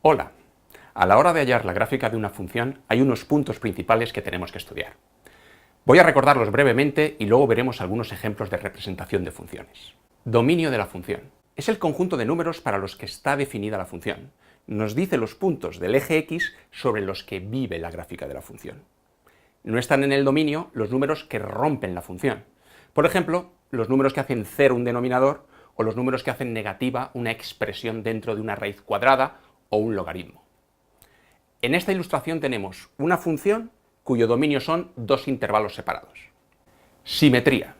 Hola. A la hora de hallar la gráfica de una función hay unos puntos principales que tenemos que estudiar. Voy a recordarlos brevemente y luego veremos algunos ejemplos de representación de funciones. Dominio de la función. Es el conjunto de números para los que está definida la función. Nos dice los puntos del eje X sobre los que vive la gráfica de la función. No están en el dominio los números que rompen la función. Por ejemplo, los números que hacen cero un denominador o los números que hacen negativa una expresión dentro de una raíz cuadrada o un logaritmo. En esta ilustración tenemos una función cuyo dominio son dos intervalos separados. Simetría.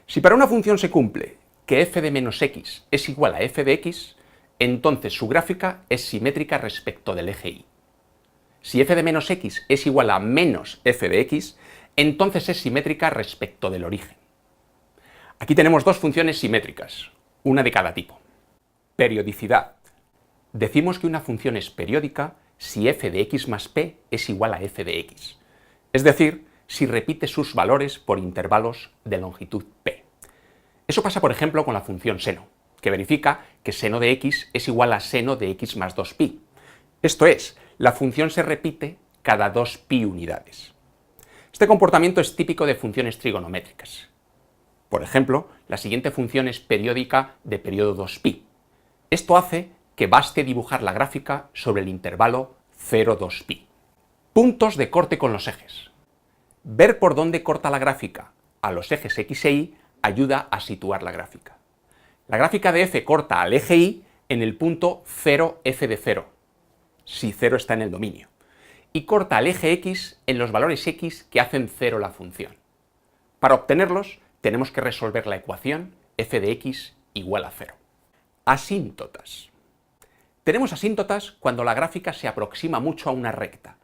Si para una función se cumple que f de menos x es igual a f de x, entonces su gráfica es simétrica respecto del eje Y. Si f de menos x es igual a menos f de x, entonces es simétrica respecto del origen. Aquí tenemos dos funciones simétricas, una de cada tipo. Periodicidad. Decimos que una función es periódica si f de x más p es igual a f de x, es decir, si repite sus valores por intervalos de longitud p. Eso pasa, por ejemplo, con la función seno, que verifica que seno de x es igual a seno de x más 2pi. Esto es, la función se repite cada 2pi unidades. Este comportamiento es típico de funciones trigonométricas. Por ejemplo, la siguiente función es periódica de periodo 2pi. Esto hace que baste dibujar la gráfica sobre el intervalo 0,2pi. Puntos de corte con los ejes. Ver por dónde corta la gráfica a los ejes x e y ayuda a situar la gráfica. La gráfica de f corta al eje y en el punto 0f de 0, si 0 está en el dominio, y corta al eje x en los valores x que hacen 0 la función. Para obtenerlos tenemos que resolver la ecuación f de x igual a 0. Asíntotas. Tenemos asíntotas cuando la gráfica se aproxima mucho a una recta.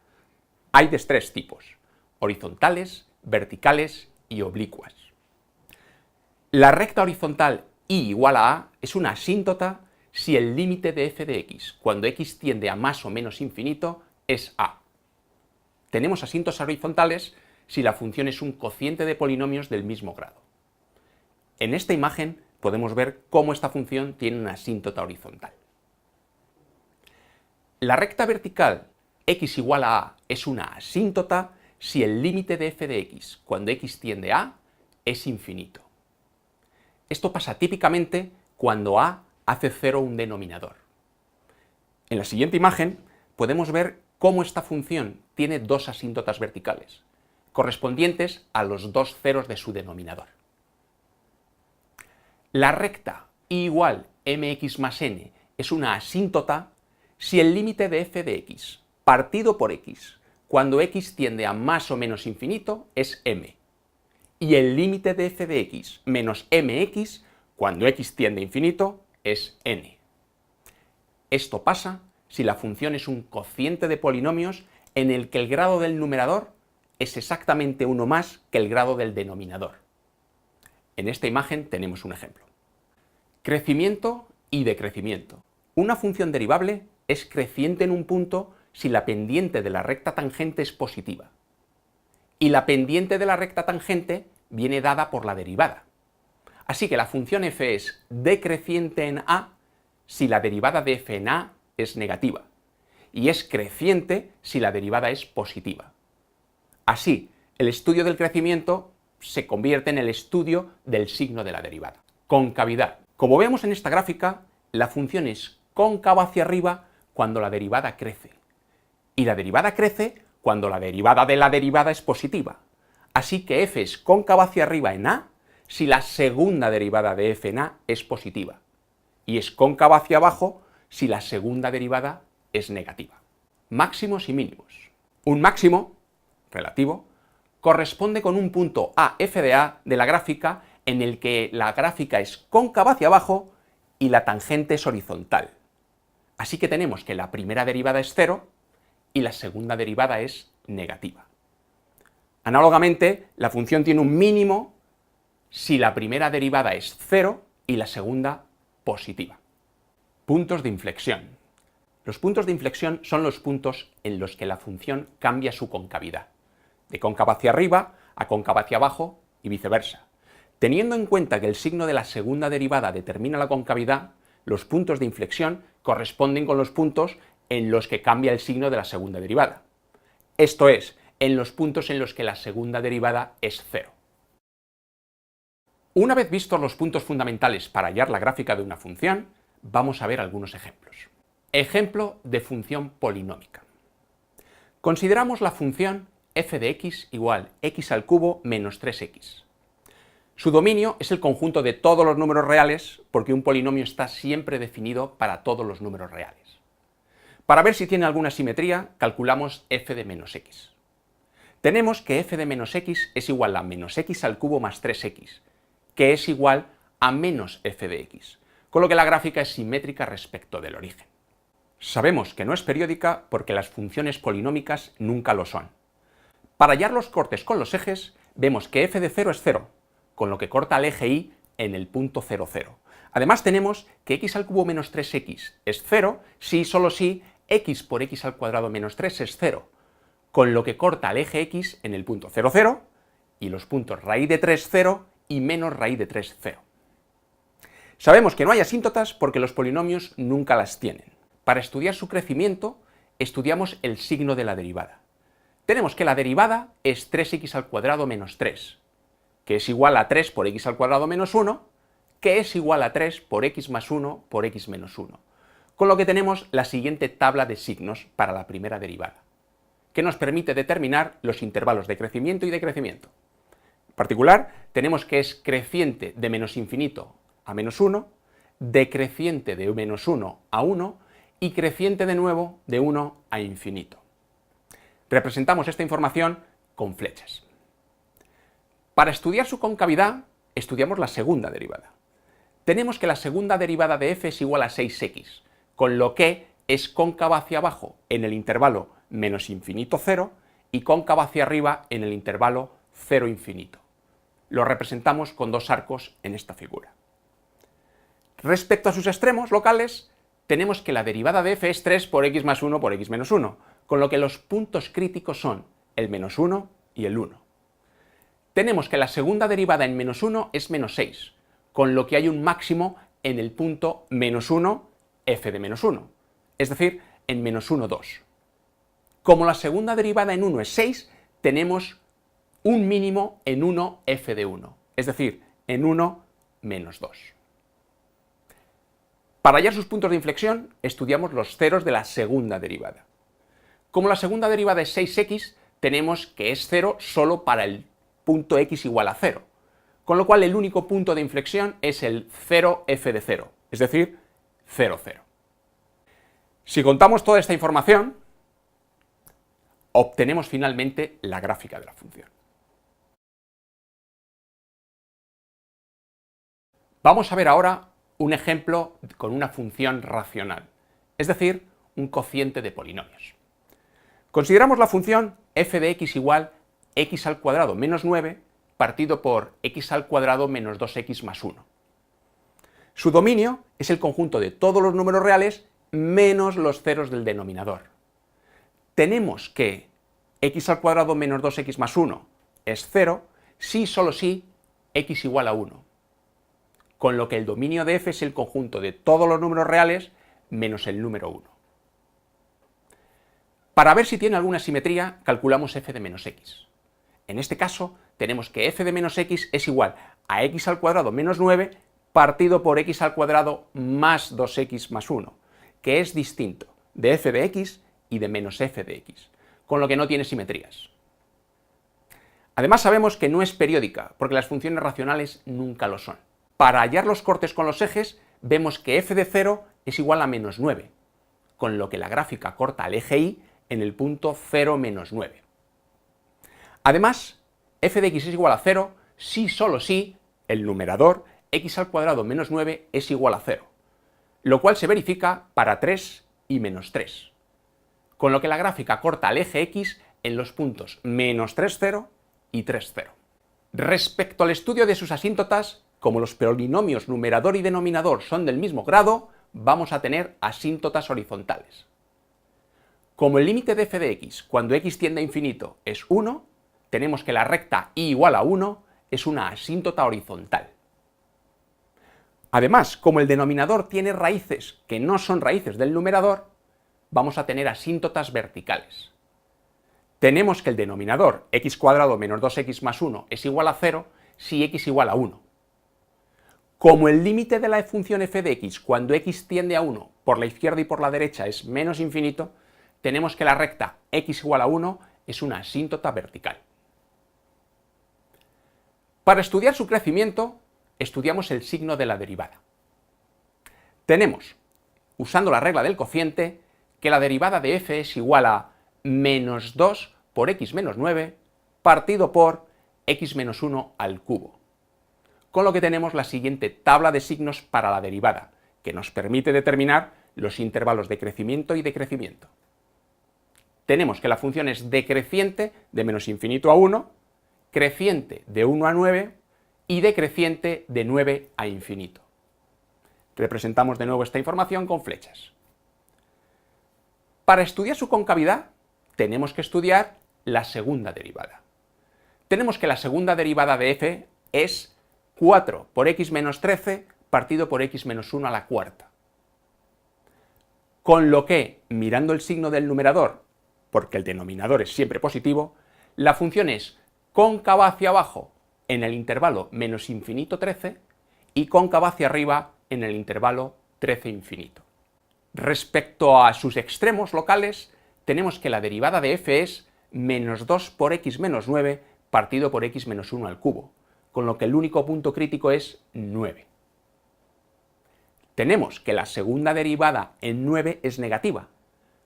Hay de tres tipos: horizontales, verticales y oblicuas. La recta horizontal y igual a a es una asíntota si el límite de f de x, cuando x tiende a más o menos infinito, es a. Tenemos asíntotas horizontales si la función es un cociente de polinomios del mismo grado. En esta imagen podemos ver cómo esta función tiene una asíntota horizontal. La recta vertical x igual a a es una asíntota si el límite de f de x, cuando x tiende a a, es infinito. Esto pasa típicamente cuando a hace 0 un denominador. En la siguiente imagen podemos ver cómo esta función tiene dos asíntotas verticales, correspondientes a los dos ceros de su denominador. La recta y igual mx más n es una asíntota si el límite de f de x partido por x, cuando x tiende a más o menos infinito, es m, y el límite de f de x menos mx, cuando x tiende a infinito, es n. Esto pasa si la función es un cociente de polinomios en el que el grado del numerador es exactamente uno más que el grado del denominador. En esta imagen tenemos un ejemplo. Crecimiento y decrecimiento. Una función derivable es creciente en un punto si la pendiente de la recta tangente es positiva, y la pendiente de la recta tangente viene dada por la derivada. Así que la función f es decreciente en a si la derivada de f en a es negativa, y es creciente si la derivada es positiva. Así, el estudio del crecimiento se convierte en el estudio del signo de la derivada. Concavidad. Como vemos en esta gráfica, la función es cóncava hacia arriba cuando la derivada crece, y la derivada crece cuando la derivada de la derivada es positiva. Así que f es cóncava hacia arriba en a si la segunda derivada de f en a es positiva, y es cóncava hacia abajo si la segunda derivada es negativa. Máximos y mínimos. Un máximo, relativo, corresponde con un punto a f de a de la gráfica en el que la gráfica es cóncava hacia abajo y la tangente es horizontal. Así que tenemos que la primera derivada es 0 y la segunda derivada es negativa. Análogamente, la función tiene un mínimo si la primera derivada es 0 y la segunda positiva. Puntos de inflexión. Los puntos de inflexión son los puntos en los que la función cambia su concavidad, de cóncava hacia arriba a cóncava hacia abajo y viceversa. Teniendo en cuenta que el signo de la segunda derivada determina la concavidad, los puntos de inflexión corresponden con los puntos en los que cambia el signo de la segunda derivada. Esto es, en los puntos en los que la segunda derivada es 0. Una vez vistos los puntos fundamentales para hallar la gráfica de una función, vamos a ver algunos ejemplos. Ejemplo de función polinómica. Consideramos la función f de x igual x al cubo menos 3x. Su dominio es el conjunto de todos los números reales, porque un polinomio está siempre definido para todos los números reales. Para ver si tiene alguna simetría, calculamos f de menos x. Tenemos que f de menos x es igual a menos x al cubo más 3x, que es igual a menos f de x, con lo que la gráfica es simétrica respecto del origen. Sabemos que no es periódica porque las funciones polinómicas nunca lo son. Para hallar los cortes con los ejes, vemos que f de 0 es 0, con lo que corta el eje y en el punto 0, 0. Además tenemos que x al cubo menos 3x es 0 si y solo si x por x al cuadrado menos 3 es 0, con lo que corta el eje x en el punto 0, 0 y los puntos raíz de 3, 0 y menos raíz de 3, 0. Sabemos que no hay asíntotas porque los polinomios nunca las tienen. Para estudiar su crecimiento, estudiamos el signo de la derivada. Tenemos que la derivada es 3x al cuadrado menos 3, que es igual a 3 por x al cuadrado menos 1, que es igual a 3 por x más 1 por x menos 1. Con lo que tenemos la siguiente tabla de signos para la primera derivada, que nos permite determinar los intervalos de crecimiento y decrecimiento. En particular, tenemos que es creciente de menos infinito a menos 1, decreciente de menos 1 a 1 y creciente de nuevo de 1 a infinito. Representamos esta información con flechas. Para estudiar su concavidad, estudiamos la segunda derivada. Tenemos que la segunda derivada de f es igual a 6x, con lo que es cóncava hacia abajo en el intervalo menos infinito 0 y cóncava hacia arriba en el intervalo 0 infinito. Lo representamos con dos arcos en esta figura. Respecto a sus extremos locales, tenemos que la derivada de f es 3 por x más 1 por x menos 1, con lo que los puntos críticos son el menos 1 y el 1. Tenemos que la segunda derivada en menos 1 es menos 6, con lo que hay un máximo en el punto menos 1, f de menos 1, es decir, en menos 1, 2. Como la segunda derivada en 1 es 6, tenemos un mínimo en 1, f de 1, es decir, en 1, menos 2. Para hallar sus puntos de inflexión, estudiamos los ceros de la segunda derivada. Como la segunda derivada es 6x, tenemos que es 0 solo para el punto x igual a 0, con lo cual el único punto de inflexión es el 0f de 0, es decir, 0, 0. Si contamos toda esta información, obtenemos finalmente la gráfica de la función. Vamos a ver ahora un ejemplo con una función racional, es decir, un cociente de polinomios. Consideramos la función f de x igual x al cuadrado menos 9 partido por x al cuadrado menos 2x más 1. Su dominio es el conjunto de todos los números reales menos los ceros del denominador. Tenemos que x al cuadrado menos 2x más 1 es 0 si y solo si x igual a 1. Con lo que el dominio de f es el conjunto de todos los números reales menos el número 1. Para ver si tiene alguna simetría, calculamos f de menos x. En este caso, tenemos que f de menos x es igual a x al cuadrado menos 9 partido por x al cuadrado más 2x más 1, que es distinto de f de x y de menos f de x, con lo que no tiene simetrías. Además sabemos que no es periódica, porque las funciones racionales nunca lo son. Para hallar los cortes con los ejes, vemos que f de 0 es igual a menos 9, con lo que la gráfica corta el eje y en el punto 0, menos 9. Además, f de x es igual a 0 si solo si el numerador x al cuadrado menos 9 es igual a 0, lo cual se verifica para 3 y menos 3, con lo que la gráfica corta el eje x en los puntos menos 3, 0 y 3, 0. Respecto al estudio de sus asíntotas, como los polinomios numerador y denominador son del mismo grado, vamos a tener asíntotas horizontales. Como el límite de f de x cuando x tiende a infinito es 1, tenemos que la recta y igual a 1 es una asíntota horizontal. Además, como el denominador tiene raíces que no son raíces del numerador, vamos a tener asíntotas verticales. Tenemos que el denominador x² menos 2x más 1 es igual a 0 si x igual a 1. Como el límite de la función f de x cuando x tiende a 1 por la izquierda y por la derecha es menos infinito, tenemos que la recta x igual a 1 es una asíntota vertical. Para estudiar su crecimiento, estudiamos el signo de la derivada. Tenemos, usando la regla del cociente, que la derivada de f es igual a menos 2 por x menos 9 partido por x menos 1 al cubo. Con lo que tenemos la siguiente tabla de signos para la derivada, que nos permite determinar los intervalos de crecimiento y decrecimiento. Tenemos que la función es decreciente de menos infinito a 1, creciente de 1 a 9 y decreciente de 9 a infinito. Representamos de nuevo esta información con flechas. Para estudiar su concavidad, tenemos que estudiar la segunda derivada. Tenemos que la segunda derivada de f es 4 por x menos 13 partido por x menos 1 a la cuarta. Con lo que, mirando el signo del numerador, porque el denominador es siempre positivo, la función es cóncava hacia abajo en el intervalo menos infinito 13 y cóncava hacia arriba en el intervalo 13 infinito. Respecto a sus extremos locales, tenemos que la derivada de f es menos 2 por x menos 9 partido por x menos 1 al cubo, con lo que el único punto crítico es 9. Tenemos que la segunda derivada en 9 es negativa,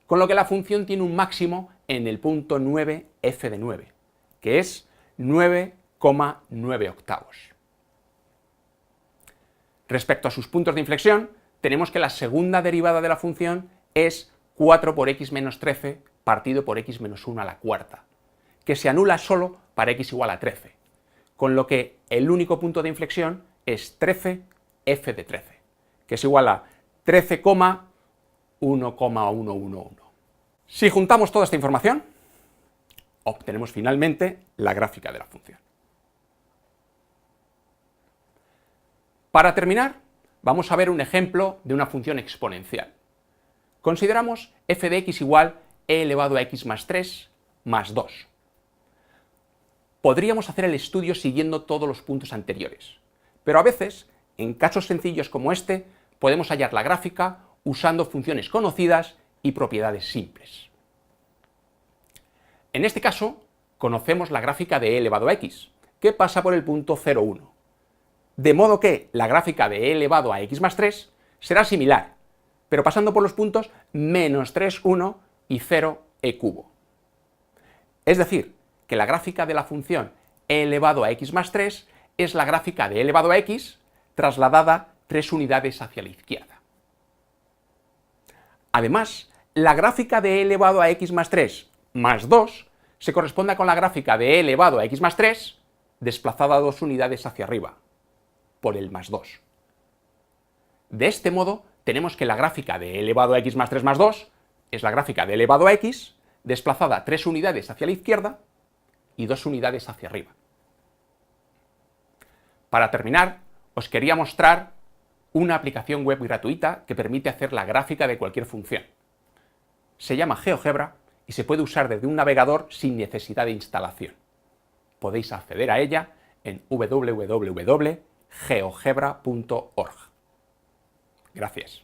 con lo que la función tiene un máximo en el punto 9 f de 9, que es 9,9 octavos. Respecto a sus puntos de inflexión, tenemos que la segunda derivada de la función es 4 por x menos 13 partido por x menos 1 a la cuarta, que se anula solo para x igual a 13, con lo que el único punto de inflexión es 13 f de 13, que es igual a 13,1,111. Si juntamos toda esta información, obtenemos finalmente la gráfica de la función. Para terminar, vamos a ver un ejemplo de una función exponencial. Consideramos f de x igual e elevado a x más 3 más 2. Podríamos hacer el estudio siguiendo todos los puntos anteriores, pero a veces, en casos sencillos como este, podemos hallar la gráfica usando funciones conocidas y propiedades simples. En este caso, conocemos la gráfica de e elevado a x, que pasa por el punto 0, 1. De modo que la gráfica de e elevado a x más 3 será similar, pero pasando por los puntos menos 3, 1 y 0 e cubo. Es decir, que la gráfica de la función e elevado a x más 3 es la gráfica de e elevado a x trasladada 3 unidades hacia la izquierda. Además, la gráfica de e elevado a x más 3 más 2 se corresponde con la gráfica de e elevado a x más 3 desplazada 2 unidades hacia arriba, por el más 2. De este modo, tenemos que la gráfica de e elevado a x más 3 más 2 es la gráfica de e elevado a x desplazada 3 unidades hacia la izquierda y 2 unidades hacia arriba. Para terminar, os quería mostrar una aplicación web gratuita que permite hacer la gráfica de cualquier función. Se llama GeoGebra y se puede usar desde un navegador sin necesidad de instalación. Podéis acceder a ella en www.geogebra.org. Gracias.